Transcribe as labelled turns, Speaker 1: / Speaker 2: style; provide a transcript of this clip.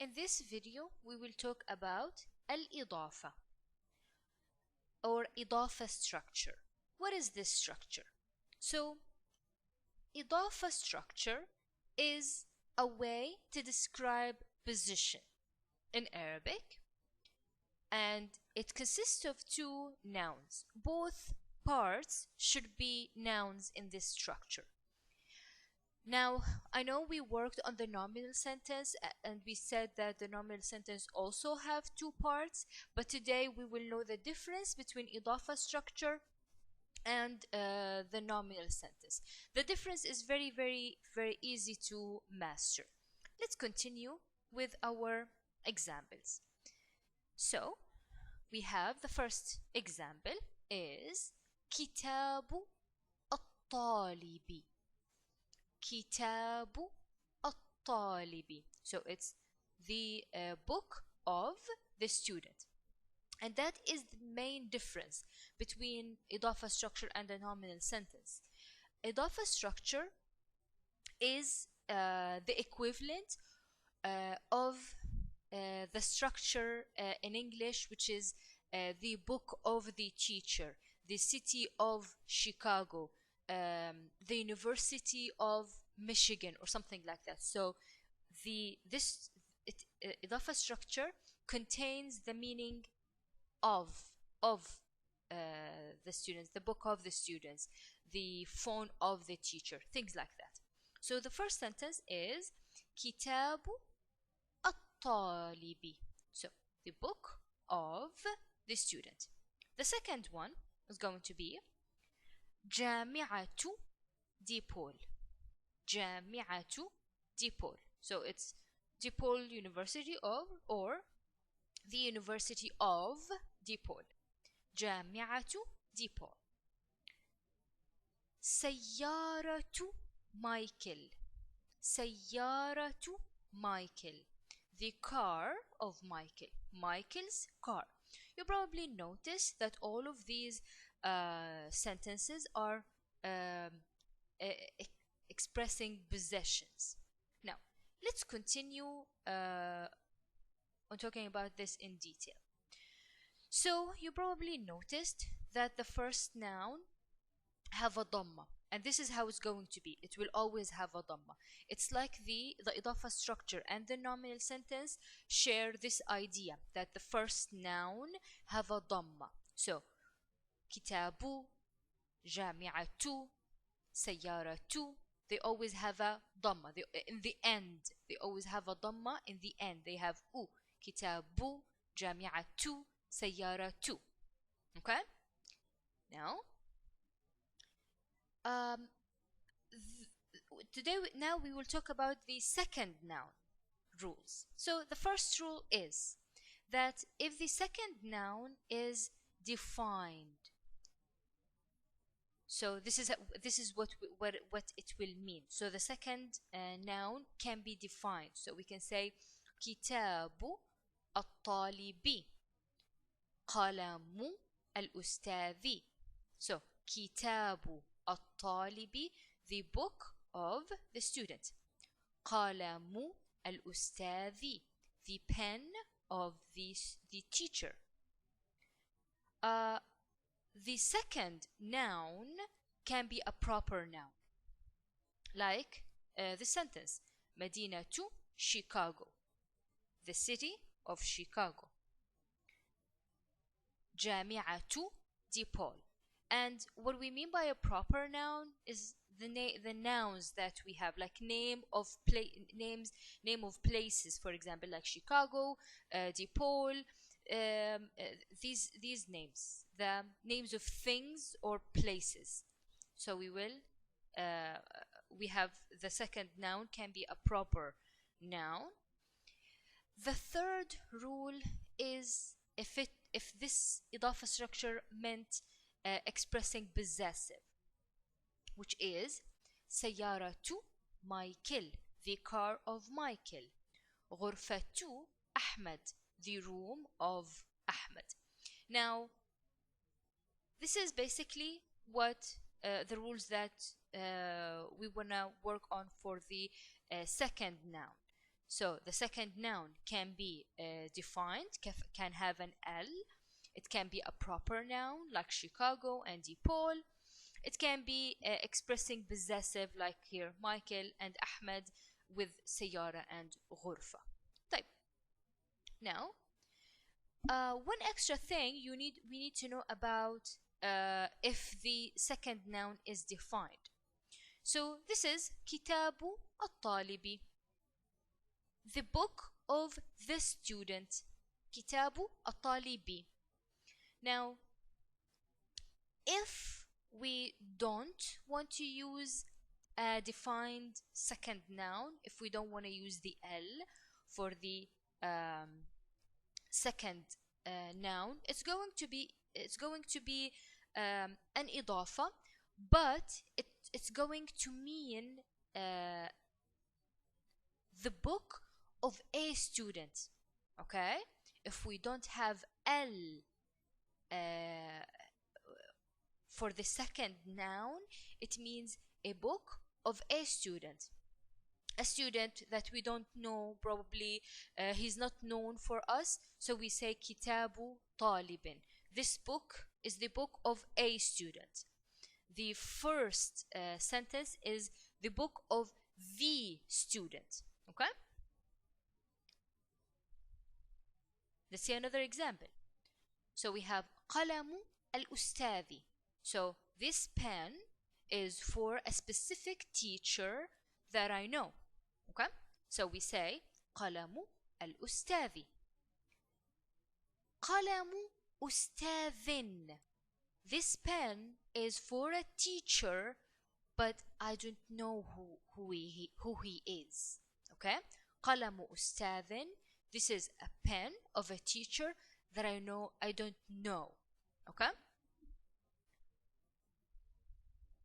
Speaker 1: In this video, we will talk about al-Idafa or Idafa structure. What is this structure? So, Idafa structure is a way to describe position in Arabic, and it consists of two nouns. Both parts should be nouns in this structure. Now, I know we worked on the nominal sentence and we said that the nominal sentence also have two parts, but today we will know the difference between Idafa structure and the nominal sentence. The difference is very easy to master. Let's continue with our examples. So, we have the first example is كتاب الطالب. كتاب الطالب. So it's the book of the student. And that is the main difference between Idafa structure and the nominal sentence. Idafa structure is the equivalent of the structure in English, which is the book of the teacher, the city of Chicago, the University of Michigan, or something like that. So Idafa structure contains the meaning of the students, the book of the students, the phone of the teacher, things like that. So the first sentence is كتاب الطالب. So the book of the student. The second one is going to be جامعة ديبول. جامعة ديبول. So it's DePaul University or the University of DePaul. جامعة ديبول. سيارة مايكل. سيارة مايكل. The car of Michael. Michael's car. You probably notice that all of these sentences are expressing possessions. Now, let's continue on talking about this in detail. So, you probably noticed that the first noun have a dhamma, and this is how it's going to be. It will always have a dhamma. It's like the Idafa structure and the nominal sentence share this idea that the first noun have a dhamma. So, kitabu, jami'atu, sayyaratu, they always have a dhamma. In the end, they always have a dhamma. In the end, they have u. Kitabu, jami'atu, sayyaratu. Okay? Now, now we will talk about the second noun rules. So the first rule is that if the second noun is defined, so this is what it will mean. So the second noun can be defined. So we can say كتاب الطالب قلم الأستاذ. So كتاب الطالب, the book of the student. قلم الأستاذ, the pen of the teacher. The second noun can be a proper noun, like the sentence مدينة Chicago, the city of Chicago. جامعة DePaul. And what we mean by a proper noun is the nouns that we have, like name of places, for example, like Chicago, DePaul. These names, the names of things or places. So we have the second noun can be a proper noun. The third rule is if this Idafa structure meant expressing possessive, which is سيارة مايكل, the car of Michael. غرفة أحمد, the room of Ahmed. Now, this is basically what the rules that we want to work on for the second noun. So the second noun can be defined, can have an L. It can be a proper noun like Chicago and DePaul. It can be expressing possessive like here Michael and Ahmed with سيارة and غرفة. طيب. Now, one extra thing we need to know about if the second noun is defined. So this is كتاب الطالب, the book of the student. كتاب الطالب. Now, if we don't want to use a defined second noun, if we don't want to use the L for the second noun, it's going to be an إضافة, but it's going to mean the book of a student. Okay, if we don't have L for the second noun, it means a book of a student. A student that we don't know, probably he's not known for us, so we say كتاب طالب. This book is the book of a student. The first sentence is the book of the student. Okay, let's see another example. So we have قلم الأستاذ. So this pen is for a specific teacher that I know. Okay, so we say قلم الأستاذ. قلم أستاذ. This pen is for a teacher, but I don't know who he is. Okay, قلم أستاذ. This is a pen of a teacher that I don't know. Okay,